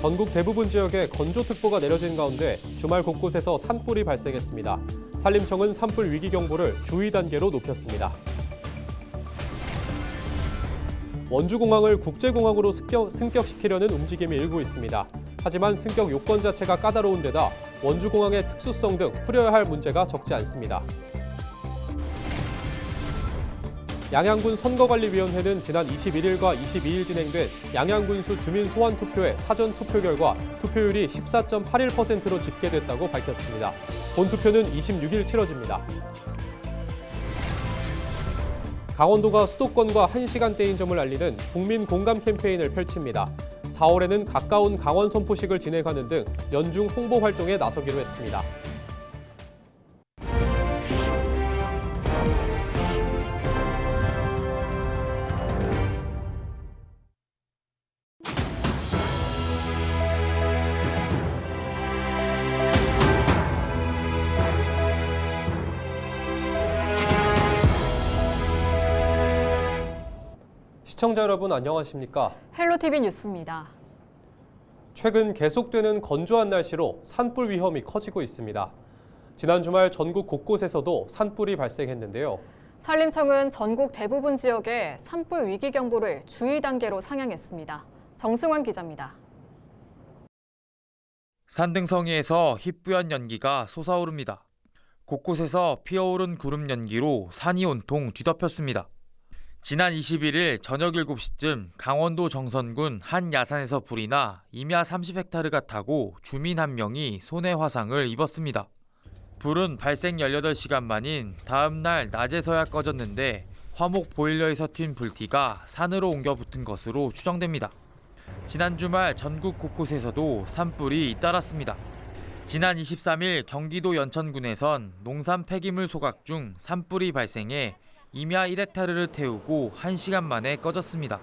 전국 대부분 지역에 건조특보가 내려진 가운데 주말 곳곳에서 산불이 발생했습니다. 산림청은 산불 위기 경보를 주의 단계로 높였습니다. 원주공항을 국제공항으로 승격시키려는 움직임이 일고 있습니다. 하지만 승격 요건 자체가 까다로운 데다 원주공항의 특수성 등 풀어야 할 문제가 적지 않습니다. 양양군 선거관리위원회는 지난 21일과 22일 진행된 양양군수 주민소환투표의 사전투표 결과 투표율이 14.81%로 집계됐다고 밝혔습니다. 본투표는 26일 치러집니다. 강원도가 수도권과 1시간대인 점을 알리는 국민 공감 캠페인을 펼칩니다. 4월에는 가까운 강원 선포식을 진행하는 등 연중 홍보 활동에 나서기로 했습니다. 시청자 여러분 안녕하십니까? 헬로티비 뉴스입니다. 최근 계속되는 건조한 날씨로 산불 위험이 커지고 있습니다. 지난 주말 전국 곳곳에서도 산불이 발생했는데요. 산림청은 전국 대부분 지역에 산불 위기 경보를 주의 단계로 상향했습니다. 정승환 기자입니다. 산등성이에서 희뿌연 연기가 솟아오릅니다. 곳곳에서 피어오른 구름 연기로 산이 온통 뒤덮였습니다. 지난 21일 저녁 7시쯤 강원도 정선군 한 야산에서 불이 나 임야 30헥타르가 타고 주민 한 명이 손에 화상을 입었습니다. 불은 발생 18시간 만인 다음 날 낮에서야 꺼졌는데 화목 보일러에서 튄 불티가 산으로 옮겨 붙은 것으로 추정됩니다. 지난 주말 전국 곳곳에서도 산불이 잇따랐습니다. 지난 23일 경기도 연천군에선 농산 폐기물 소각 중 산불이 발생해 임야 1헥타르를 태우고 1시간 만에 꺼졌습니다.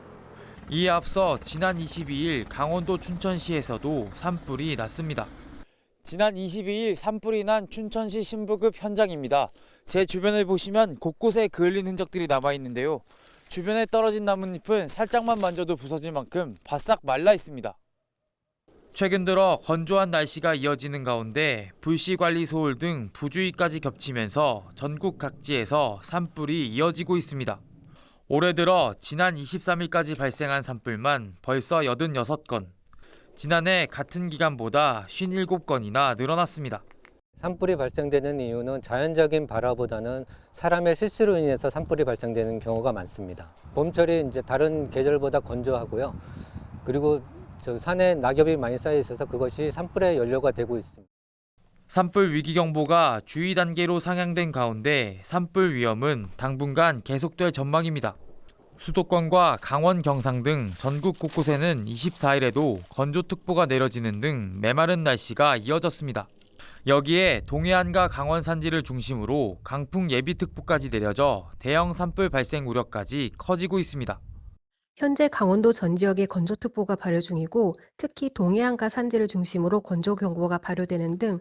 이에 앞서 지난 22일 강원도 춘천시에서도 산불이 났습니다. 지난 22일 산불이 난 춘천시 신부급 현장입니다. 제 주변을 보시면 곳곳에 그을린 흔적들이 남아있는데요. 주변에 떨어진 나뭇잎은 살짝만 만져도 부서질 만큼 바싹 말라 있습니다. 최근 들어 건조한 날씨가 이어지는 가운데 불씨관리 소홀 등 부주의까지 겹치면서 전국 각지에서 산불이 이어지고 있습니다. 올해 들어 지난 23일까지 발생한 산불만 벌써 86건, 지난해 같은 기간보다 57건이나 늘어났습니다. 산불이 발생되는 이유는 자연적인 발화보다는 사람의 실수로 인해서 산불이 발생되는 경우가 많습니다. 봄철이 이제 다른 계절보다 건조하고요. 그리고 산에 낙엽이 많이 쌓여 있어서 그것이 산불의 연료가 되고 있습니다. 산불 위기경보가 주의 단계로 상향된 가운데 산불 위험은 당분간 계속될 전망입니다. 수도권과 강원, 경상 등 전국 곳곳에는 24일에도 건조특보가 내려지는 등 메마른 날씨가 이어졌습니다. 여기에 동해안과 강원 산지를 중심으로 강풍 예비특보까지 내려져 대형 산불 발생 우려까지 커지고 있습니다. 현재 강원도 전 지역에 건조특보가 발효 중이고 특히 동해안과 산지를 중심으로 건조경보가 발효되는 등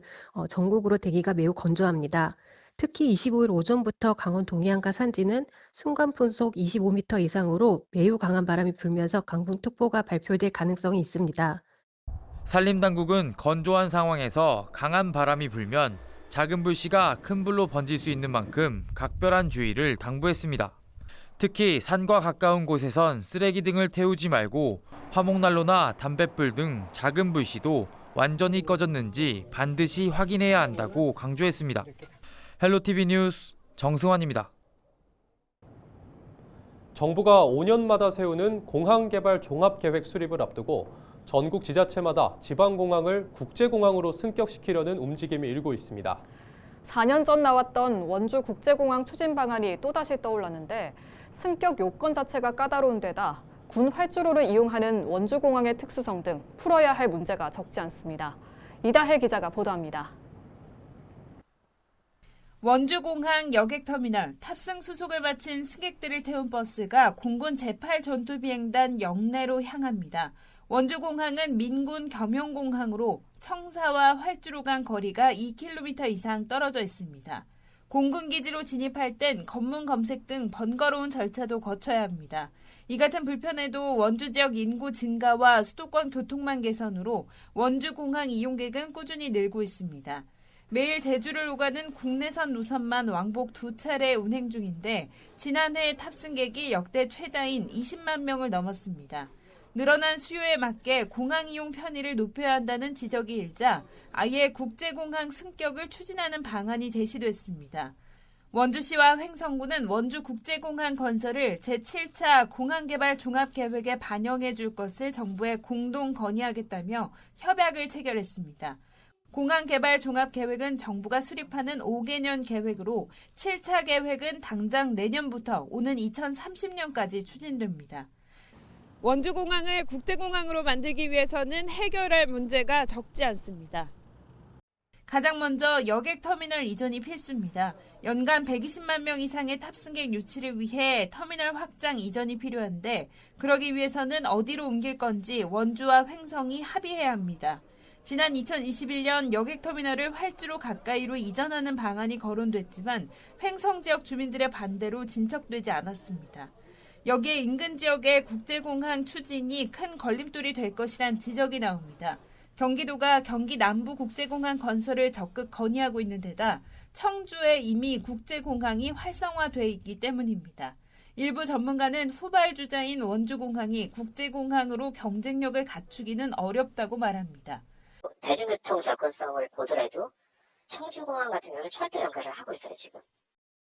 전국으로 대기가 매우 건조합니다. 특히 25일 오전부터 강원 동해안과 산지는 순간풍속 25m 이상으로 매우 강한 바람이 불면서 강풍특보가 발표될 가능성이 있습니다. 산림당국은 건조한 상황에서 강한 바람이 불면 작은 불씨가 큰 불로 번질 수 있는 만큼 각별한 주의를 당부했습니다. 특히 산과 가까운 곳에선 쓰레기 등을 태우지 말고 화목난로나 담뱃불 등 작은 불씨도 완전히 꺼졌는지 반드시 확인해야 한다고 강조했습니다. 헬로티비 뉴스 정승환입니다. 정부가 5년마다 세우는 공항개발 종합계획 수립을 앞두고 전국 지자체마다 지방공항을 국제공항으로 승격시키려는 움직임이 일고 있습니다. 4년 전 나왔던 원주 국제공항 추진 방안이 또다시 떠올랐는데 승격 요건 자체가 까다로운 데다 군 활주로를 이용하는 원주공항의 특수성 등 풀어야 할 문제가 적지 않습니다. 이다혜 기자가 보도합니다. 원주공항 여객터미널 탑승 수속을 마친 승객들을 태운 버스가 공군 제8 전투비행단 영내로 향합니다. 원주공항은 민군 겸용공항으로 청사와 활주로 간 거리가 2km 이상 떨어져 있습니다. 공군기지로 진입할 땐 검문 검색 등 번거로운 절차도 거쳐야 합니다. 이 같은 불편에도 원주 지역 인구 증가와 수도권 교통망 개선으로 원주공항 이용객은 꾸준히 늘고 있습니다. 매일 제주를 오가는 국내선 노선만 왕복 2차례 운행 중인데 지난해 탑승객이 역대 최다인 20만 명을 넘었습니다. 늘어난 수요에 맞게 공항 이용 편의를 높여야 한다는 지적이 일자 아예 국제공항 승격을 추진하는 방안이 제시됐습니다. 원주시와 횡성구는 원주국제공항 건설을 제7차 공항개발 종합계획에 반영해 줄 것을 정부에 공동 건의하겠다며 협약을 체결했습니다. 공항개발 종합계획은 정부가 수립하는 5개년 계획으로 7차 계획은 당장 내년부터 오는 2030년까지 추진됩니다. 원주공항을 국제공항으로 만들기 위해서는 해결할 문제가 적지 않습니다. 가장 먼저 여객터미널 이전이 필수입니다. 연간 120만 명 이상의 탑승객 유치를 위해 터미널 확장 이전이 필요한데 그러기 위해서는 어디로 옮길 건지 원주와 횡성이 합의해야 합니다. 지난 2021년 여객터미널을 활주로 가까이로 이전하는 방안이 거론됐지만 횡성 지역 주민들의 반대로 진척되지 않았습니다. 여기에 인근 지역의 국제공항 추진이 큰 걸림돌이 될 것이란 지적이 나옵니다. 경기도가 경기 남부국제공항 건설을 적극 건의하고 있는 데다 청주에 이미 국제공항이 활성화돼 있기 때문입니다. 일부 전문가는 후발주자인 원주공항이 국제공항으로 경쟁력을 갖추기는 어렵다고 말합니다. 대중교통 접근성을 보더라도 청주공항 같은 경우는 철도 연결을 하고 있어요, 지금.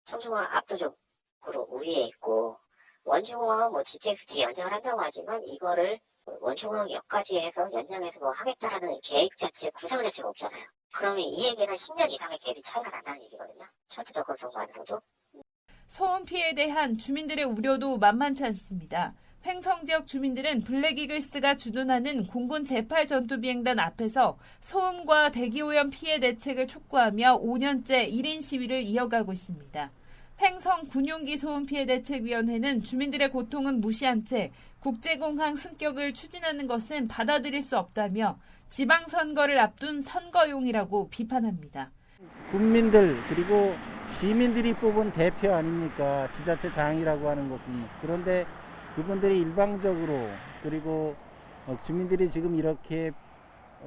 청주공항 압도적으로 우위에 있고 원주공항은 뭐 GTX-D 연장을 한다고 하지만 이거를 원주공항역까지 해서 연장해서 뭐 하겠다라는 계획 자체, 구상 자체가 없잖아요. 그러면 이 얘기는 10년 이상의 갭이 차이가 난다는 얘기거든요. 철도 접근성만으로도. 소음 피해에 대한 주민들의 우려도 만만치 않습니다. 횡성 지역 주민들은 블랙이글스가 주둔하는 공군 제8 전투비행단 앞에서 소음과 대기오염 피해 대책을 촉구하며 5년째 1인 시위를 이어가고 있습니다. 횡성 군용기 소음 피해 대책위원회는 주민들의 고통은 무시한 채 국제공항 승격을 추진하는 것은 받아들일 수 없다며 지방선거를 앞둔 선거용이라고 비판합니다. 국민들 그리고 시민들이 뽑은 대표 아닙니까? 지자체장이라고 하는 것은. 그런데 그분들이 일방적으로 그리고 주민들이 지금 이렇게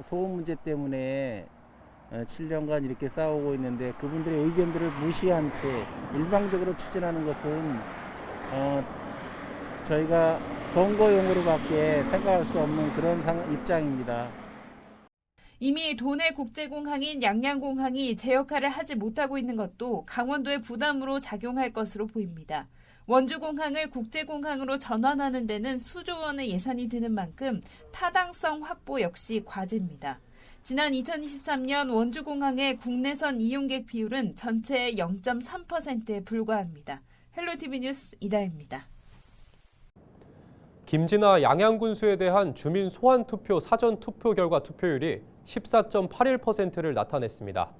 소음 문제 때문에 7년간 이렇게 싸우고 있는데 그분들의 의견들을 무시한 채 일방적으로 추진하는 것은 저희가 선거용으로밖에 생각할 수 없는 그런 입장입니다. 이미 도내 국제공항인 양양공항이 제 역할을 하지 못하고 있는 것도 강원도의 부담으로 작용할 것으로 보입니다. 원주공항을 국제공항으로 전환하는 데는 수조 원의 예산이 드는 만큼 타당성 확보 역시 과제입니다. 지난 2023년 원주공항의 국내선 이용객 비율은 전체의 0.3%에 불과합니다. 헬로티비 뉴스 이다혜입니다. 김진아 양양군수에 대한 주민 소환 투표 사전 투표 결과 투표율이 14.81%를 나타냈습니다.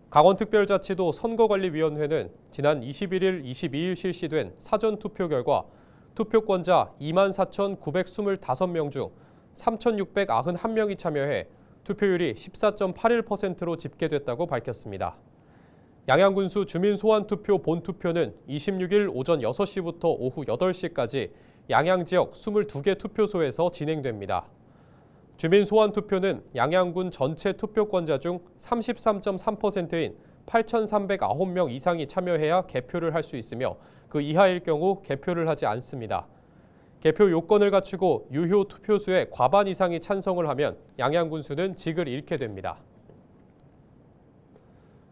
강원특별자치도 선거관리위원회는 지난 21일, 22일 실시된 사전 투표 결과 투표권자 24,925명 중 3,691명이 참여해 투표율이 14.81%로 집계됐다고 밝혔습니다. 양양군수 주민소환투표 본투표는 26일 오전 6시부터 오후 8시까지 양양지역 22개 투표소에서 진행됩니다. 주민소환투표는 양양군 전체 투표권자 중 33.3%인 8,309명 이상이 참여해야 개표를 할 수 있으며 그 이하일 경우 개표를 하지 않습니다. 개표 요건을 갖추고 유효 투표수의 과반 이상이 찬성을 하면 양양군수는 직을 잃게 됩니다.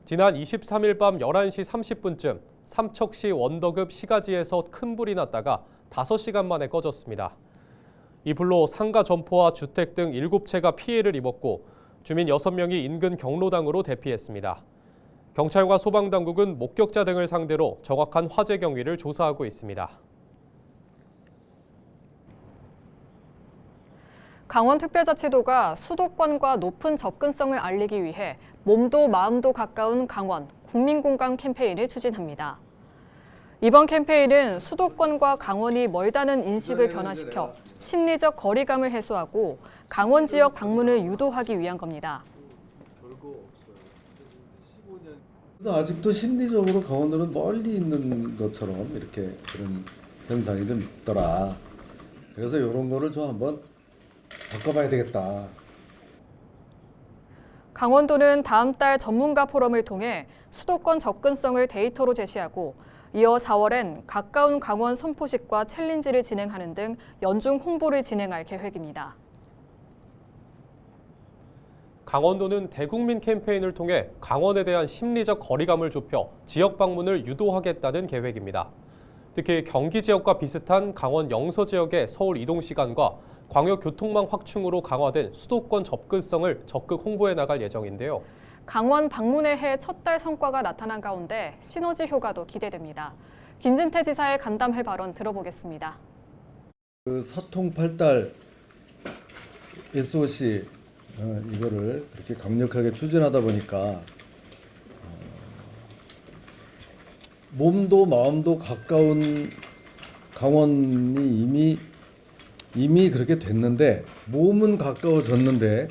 지난 23일 밤 11시 30분쯤 삼척시 원덕읍 시가지에서 큰 불이 났다가 5시간 만에 꺼졌습니다. 이 불로 상가 점포와 주택 등 7채가 피해를 입었고 주민 6명이 인근 경로당으로 대피했습니다. 경찰과 소방당국은 목격자 등을 상대로 정확한 화재 경위를 조사하고 있습니다. 강원특별자치도가 수도권과 높은 접근성을 알리기 위해 몸도 마음도 가까운 강원 국민공감 캠페인을 추진합니다. 이번 캠페인은 수도권과 강원이 멀다는 인식을 변화시켜 심리적 거리감을 해소하고 강원 지역 방문을 유도하기 위한 겁니다. 아직도 심리적으로 강원도는 멀리 있는 것처럼 이렇게 그런 현상이 좀 있더라. 그래서 이런 거를 좀 한번 바꿔봐야 되겠다. 강원도는 다음 달 전문가 포럼을 통해 수도권 접근성을 데이터로 제시하고 이어 4월엔 가까운 강원 선포식과 챌린지를 진행하는 등 연중 홍보를 진행할 계획입니다. 강원도는 대국민 캠페인을 통해 강원에 대한 심리적 거리감을 좁혀 지역 방문을 유도하겠다는 계획입니다. 특히 경기 지역과 비슷한 강원 영서 지역의 서울 이동 시간과 광역 교통망 확충으로 강화된 수도권 접근성을 적극 홍보해 나갈 예정인데요. 강원 방문의 해 첫 달 성과가 나타난 가운데 시너지 효과도 기대됩니다. 김진태 지사의 간담회 발언 들어보겠습니다. 그 사통팔달 SOC 이거를 그렇게 강력하게 추진하다 보니까 몸도 마음도 가까운 강원이 이미 그렇게 됐는데 몸은 가까워졌는데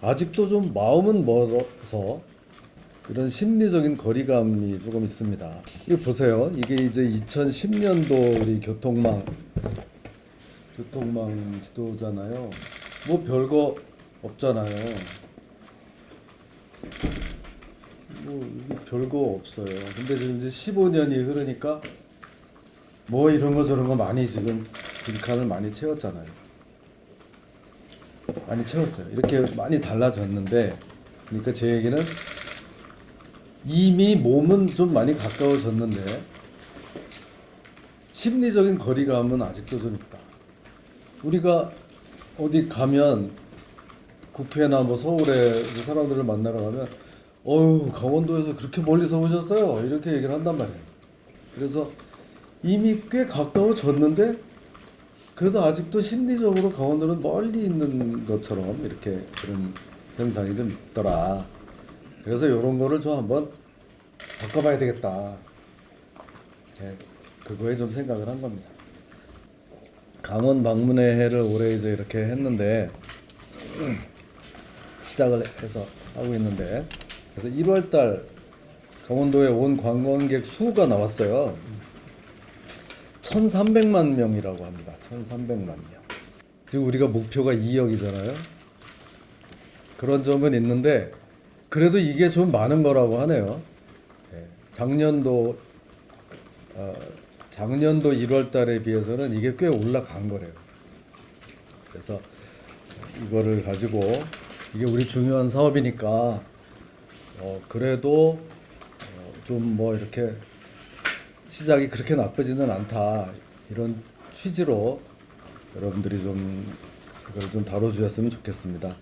아직도 좀 마음은 멀어서 이런 심리적인 거리감이 조금 있습니다. 이거 보세요. 이게 이제 2010년도 우리 교통망 지도잖아요. 뭐 별거 없잖아요. 뭐 별거 없어요. 근데 지금 이제 15년이 흐르니까 뭐 이런 거 저런 거 많이 지금 빈칸을 많이 채웠잖아요. 많이 채웠어요. 이렇게 많이 달라졌는데, 그러니까 제 얘기는 이미 몸은 좀 많이 가까워졌는데 심리적인 거리감은 아직도 좀 있다. 우리가 어디 가면 국회나 뭐 서울에 사람들을 만나러 가면 어휴 강원도에서 그렇게 멀리서 오셨어요 이렇게 얘기를 한단 말이에요. 그래서 이미 꽤 가까워졌는데 그래도 아직도 심리적으로 강원도는 멀리 있는 것처럼 이렇게 그런 현상이 좀 있더라. 그래서 이런 거를 좀 한번 바꿔봐야 되겠다. 그거에 좀 생각을 한 겁니다. 강원 방문의 해를 올해 이제 이렇게 했는데 시작을 해서 하고 있는데 그래서 1월달 강원도에 온 관광객 수가 나왔어요. 1,300만 명이라고 합니다. 1,300만 명. 지금 우리가 목표가 2억이잖아요. 그런 점은 있는데 그래도 이게 좀 많은 거라고 하네요. 작년도 1월 달에 비해서는 이게 꽤 올라간 거래요. 그래서 이거를 가지고 이게 우리 중요한 사업이니까 그래도 좀 뭐 이렇게 시작이 그렇게 나쁘지는 않다. 이런 취지로 여러분들이 좀 이걸 좀 다뤄주셨으면 좋겠습니다.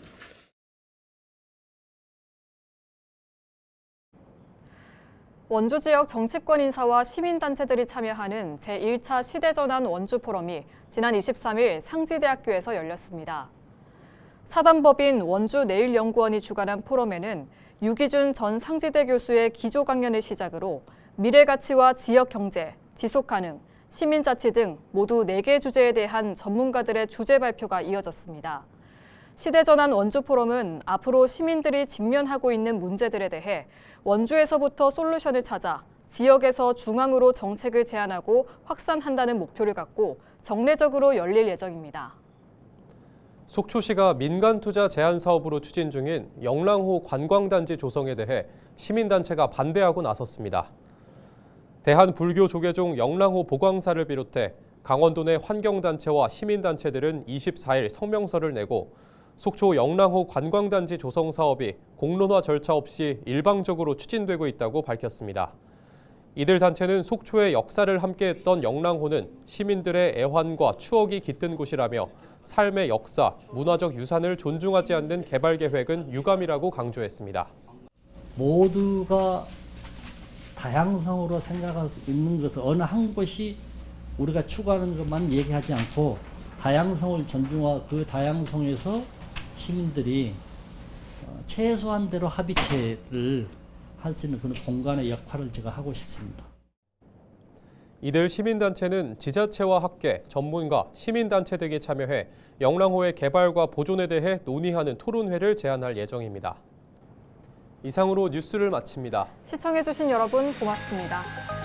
원주 지역 정치권 인사와 시민단체들이 참여하는 제1차 시대전환 원주 포럼이 지난 23일 상지대학교에서 열렸습니다. 사단법인 원주내일연구원이 주관한 포럼에는 유기준 전 상지대 교수의 기조 강연을 시작으로 미래가치와 지역경제, 지속가능, 시민자치 등 모두 4개 주제에 대한 전문가들의 주제 발표가 이어졌습니다. 시대전환 원주 포럼은 앞으로 시민들이 직면하고 있는 문제들에 대해 원주에서부터 솔루션을 찾아 지역에서 중앙으로 정책을 제안하고 확산한다는 목표를 갖고 정례적으로 열릴 예정입니다. 속초시가 민간투자 제한 사업으로 추진 중인 영랑호 관광단지 조성에 대해 시민단체가 반대하고 나섰습니다. 대한불교조계종 영랑호 보광사를 비롯해 강원도 내 환경단체와 시민단체들은 24일 성명서를 내고 속초 영랑호 관광단지 조성 사업이 공론화 절차 없이 일방적으로 추진되고 있다고 밝혔습니다. 이들 단체는 속초의 역사를 함께했던 영랑호는 시민들의 애환과 추억이 깃든 곳이라며 삶의 역사, 문화적 유산을 존중하지 않는 개발 계획은 유감이라고 강조했습니다. 모두가 다양성으로 생각할 수 있는 것을 어느 한 곳이 우리가 추구하는 것만 얘기하지 않고 다양성을 존중하고 그 다양성에서 시민들이 최소한대로 합의체를 할 수 있는 그런 공간의 역할을 제가 하고 싶습니다. 이들 시민단체는 지자체와 학계, 전문가, 시민단체 등이 참여해 영랑호의 개발과 보존에 대해 논의하는 토론회를 제안할 예정입니다. 이상으로 뉴스를 마칩니다. 시청해주신 여러분 고맙습니다.